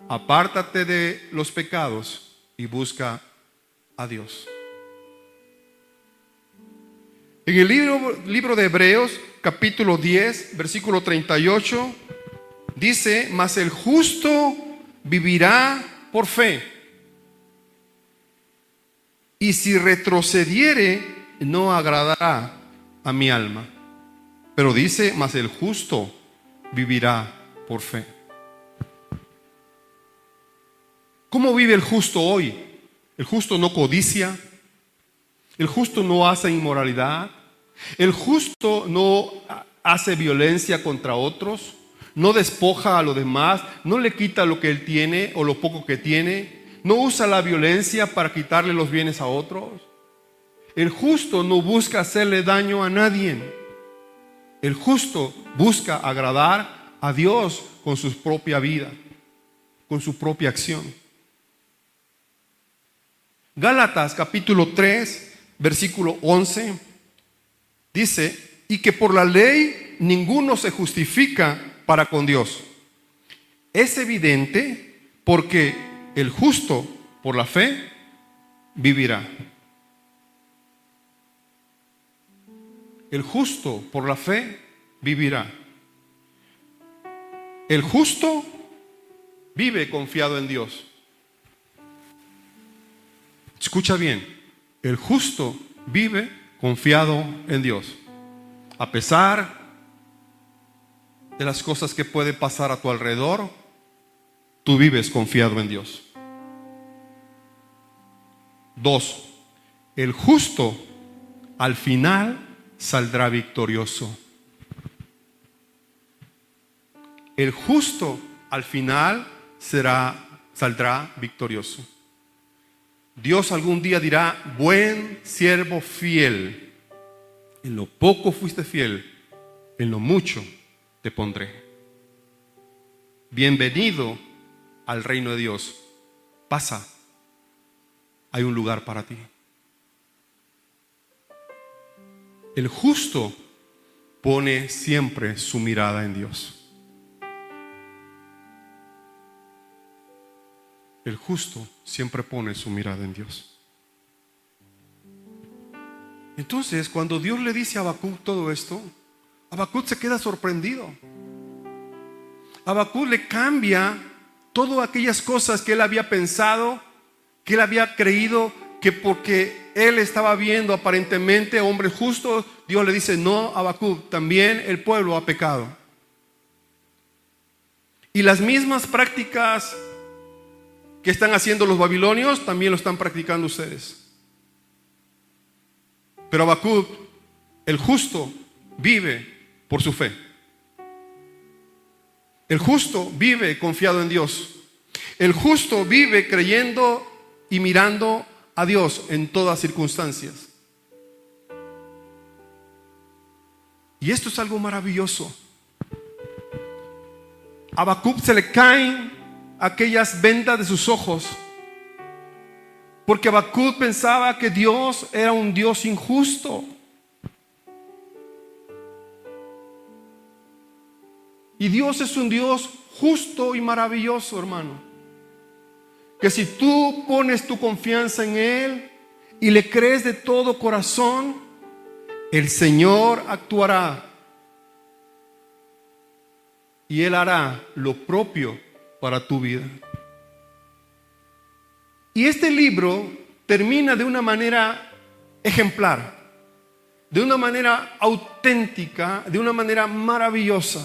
Apártate de los pecados y busca a Dios. En el libro de Hebreos, capítulo 10, versículo 38, dice: mas el justo vivirá por fe, y si retrocediere, no agradará a mi alma. Pero dice: mas el justo vivirá por fe. ¿Cómo vive el justo hoy? El justo no codicia, el justo no hace inmoralidad, el justo no hace violencia contra otros, no despoja a los demás, no le quita lo que él tiene o lo poco que tiene, no usa la violencia para quitarle los bienes a otros. El justo no busca hacerle daño a nadie. El justo busca agradar a Dios con su propia vida, con su propia acción. Gálatas capítulo 3, versículo 11, dice: y que por la ley ninguno se justifica para con Dios. Es evidente, porque el justo por la fe vivirá. El justo por la fe vivirá. El justo vive confiado en Dios. Escucha bien, el justo vive confiado en Dios. A pesar de las cosas que pueden pasar a tu alrededor, tú vives confiado en Dios. 2. El justo al final saldrá victorioso. El justo al final saldrá victorioso. Dios algún día dirá: buen siervo fiel, en lo poco fuiste fiel, en lo mucho te pondré. Bienvenido al reino de Dios. Pasa, hay un lugar para ti. El justo pone siempre su mirada en Dios. El justo siempre pone su mirada en Dios. Entonces, cuando Dios le dice a Habacuc todo esto, Habacuc se queda sorprendido. Habacuc le cambia todas aquellas cosas que él había pensado, que él había creído, que porque él estaba viendo aparentemente hombres justos, Dios le dice: no, Habacuc, también el pueblo ha pecado. Y las mismas prácticas que están haciendo los babilonios, también lo están practicando ustedes. Pero Habacuc, el justo, vive por su fe. El justo vive confiado en Dios. El justo vive creyendo y mirando a Dios en todas circunstancias. Y esto es algo maravilloso. A Habacuc se le caen aquellas vendas de sus ojos, porque Habacuc pensaba que Dios era un Dios injusto. Y Dios es un Dios justo y maravilloso, hermano. Que si tú pones tu confianza en Él y le crees de todo corazón, el Señor actuará. Y Él hará lo propio para tu vida. Y este libro termina de una manera ejemplar, de una manera auténtica, de una manera maravillosa.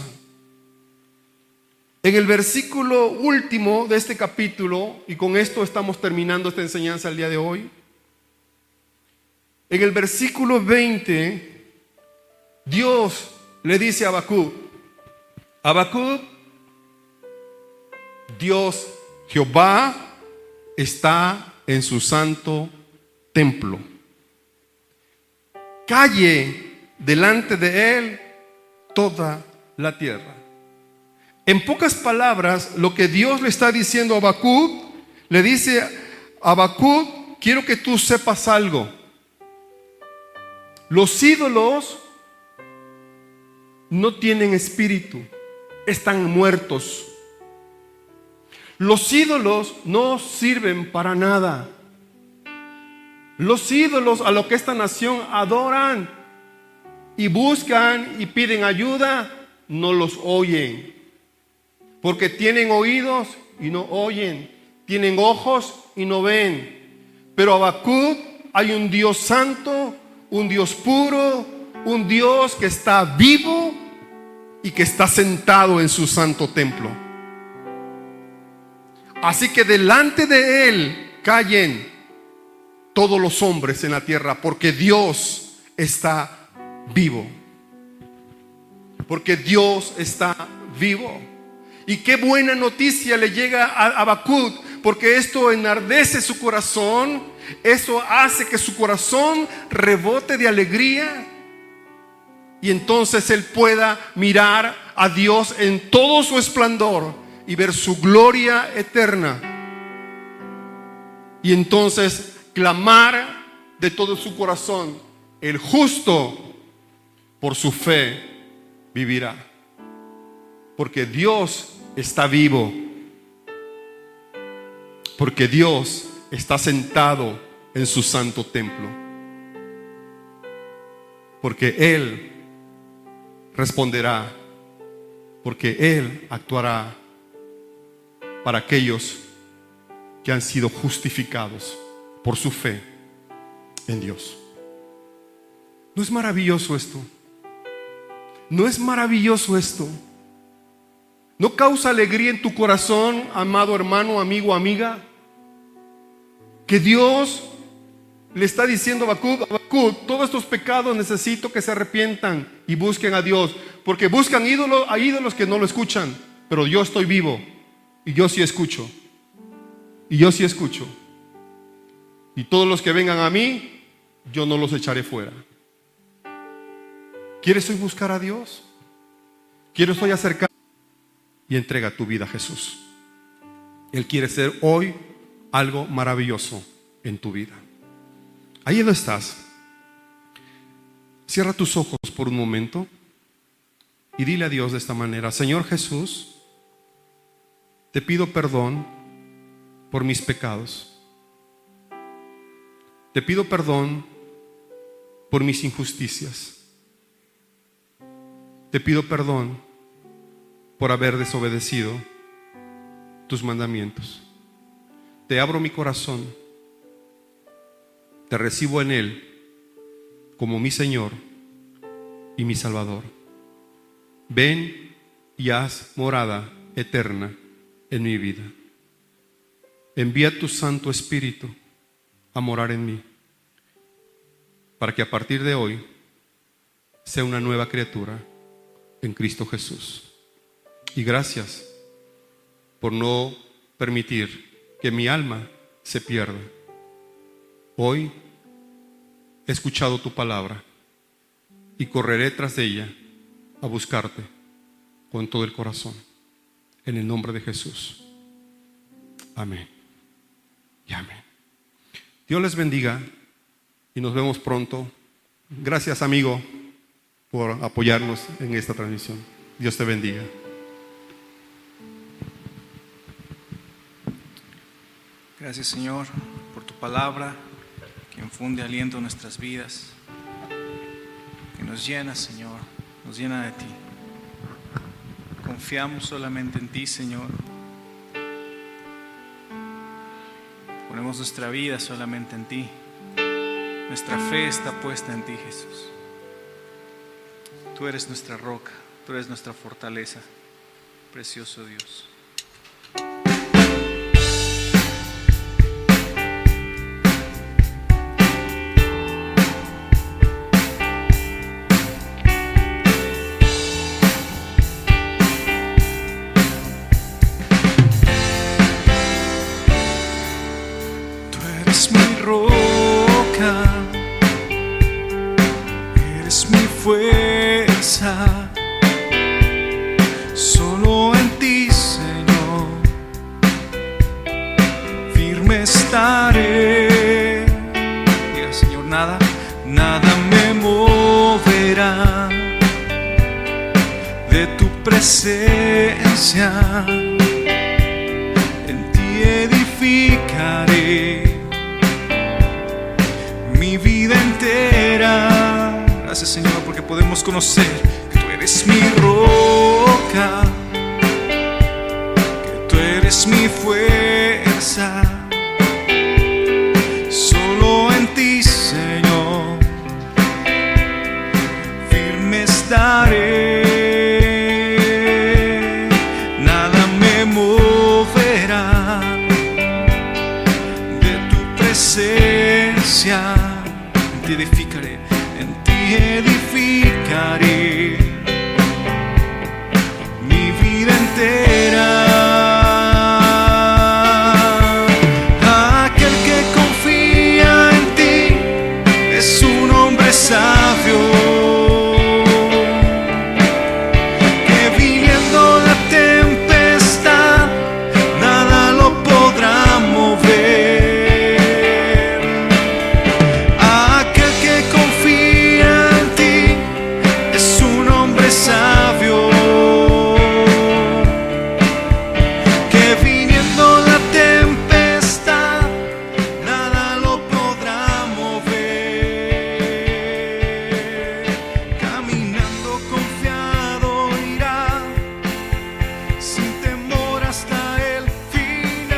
En el versículo último de este capítulo, y con esto estamos terminando esta enseñanza el día de hoy, en el versículo 20, Dios le dice a Habacuc: Habacuc, Dios Jehová está en su santo templo. Calle delante de Él toda la tierra. En pocas palabras, lo que Dios le está diciendo a Habacuc, le dice: Habacuc, quiero que tú sepas algo. Los ídolos no tienen espíritu, están muertos. Los ídolos no sirven para nada. Los ídolos a lo que esta nación adoran y buscan y piden ayuda, no los oyen. Porque tienen oídos y no oyen, tienen ojos y no ven. Pero Habacuc, hay un Dios santo, un Dios puro, un Dios que está vivo y que está sentado en su santo templo. Así que delante de Él callen todos los hombres en la tierra, porque Dios está vivo. Porque Dios está vivo. Y qué buena noticia le llega a Habacuc, porque esto enardece su corazón, eso hace que su corazón rebote de alegría, y entonces él pueda mirar a Dios en todo su esplendor y ver su gloria eterna, y entonces clamar de todo su corazón: el justo por su fe vivirá, porque Dios está vivo, porque Dios está sentado en su santo templo, porque Él responderá, porque Él actuará para aquellos que han sido justificados por su fe en Dios. ¿No es maravilloso esto? ¿No es maravilloso esto? ¿No causa alegría en tu corazón, amado hermano, amigo, amiga? Que Dios le está diciendo a Habacuc: todos estos pecados necesito que se arrepientan y busquen a Dios, porque buscan ídolos, a ídolos que no lo escuchan, pero yo estoy vivo y yo sí escucho, y yo sí escucho, y todos los que vengan a mí, yo no los echaré fuera. ¿Quieres hoy buscar a Dios? ¿Quieres hoy acercar? Y entrega tu vida a Jesús. Él quiere ser hoy algo maravilloso en tu vida. Ahí donde estás, cierra tus ojos por un momento y dile a Dios de esta manera: Señor Jesús, te pido perdón por mis pecados. Te pido perdón por mis injusticias. Te pido perdón por haber desobedecido tus mandamientos. Te abro mi corazón, te recibo en Él como mi Señor y mi Salvador. Ven y haz morada eterna en mi vida. Envía tu Santo Espíritu a morar en mí, para que a partir de hoy sea una nueva criatura en Cristo Jesús. Y gracias por no permitir que mi alma se pierda. Hoy he escuchado tu palabra y correré tras ella a buscarte con todo el corazón. En el nombre de Jesús. Amén y amén. Dios les bendiga y nos vemos pronto. Gracias, amigo, por apoyarnos en esta transmisión. Dios te bendiga. Gracias, Señor, por tu palabra que infunde aliento en nuestras vidas, que nos llena, Señor, nos llena de ti. Confiamos solamente en ti, Señor. Ponemos nuestra vida solamente en ti. Nuestra fe está puesta en ti, Jesús. Tú eres nuestra roca, tú eres nuestra fortaleza, precioso Dios. Fuerza, solo en ti, Señor, firme estaré. Diga, Señor, nada me moverá de tu presencia. En ti edificaré mi vida entera. Gracias, Señor, porque podemos conocer que tú eres mi roca, que tú eres mi fuerza. Solo en ti, Señor, firme estaré. Nada me moverá de tu presencia. En ti edificaré, en ti edificaré mi vida entera. Aquel que confía en ti es un hombre sabio, que viniendo la tempestad nada lo podrá mover. Aquel que confía en ti es un hombre sabio, que viniendo la tempestad nada lo podrá mover. Caminando confiado irá, sin temor hasta el final.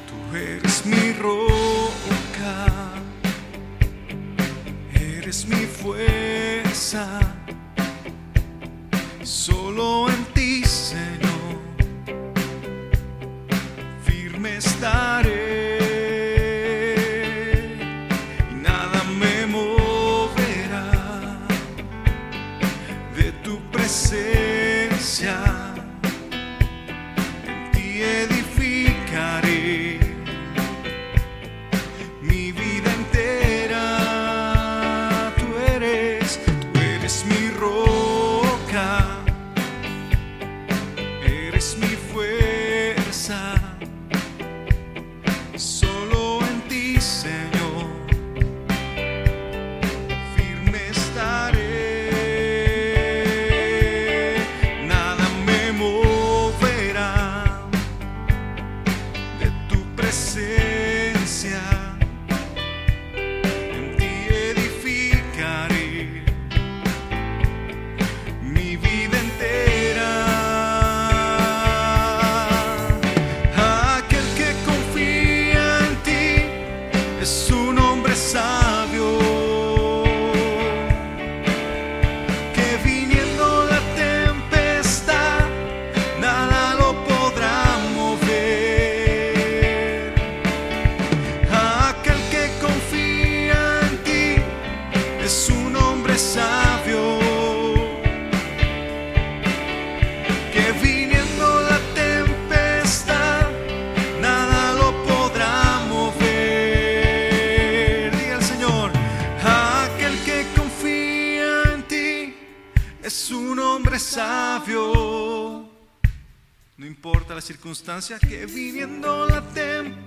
Tú eres mi roca, eres mi fuerza. Solo en ti, Señor, firme estaré. Y nada me moverá de tu presencia. En ti edificaré mi vida entera. Tú eres mi roca, eres mi fuerza. Solo en ti, Señor, firme estaré. Nada me moverá de tu presencia. En ti edificaré mi vida entera. Aquel que confía en ti es un hombre sabio, que viniendo la tempestad nada lo podrá mover. Aquel que confía en ti es un hombre sabio, que viniendo la tempestad nada lo podrá mover. Diga al Señor, aquel que confía en ti es un hombre sabio. No importa la circunstancia, que viniendo la tempestad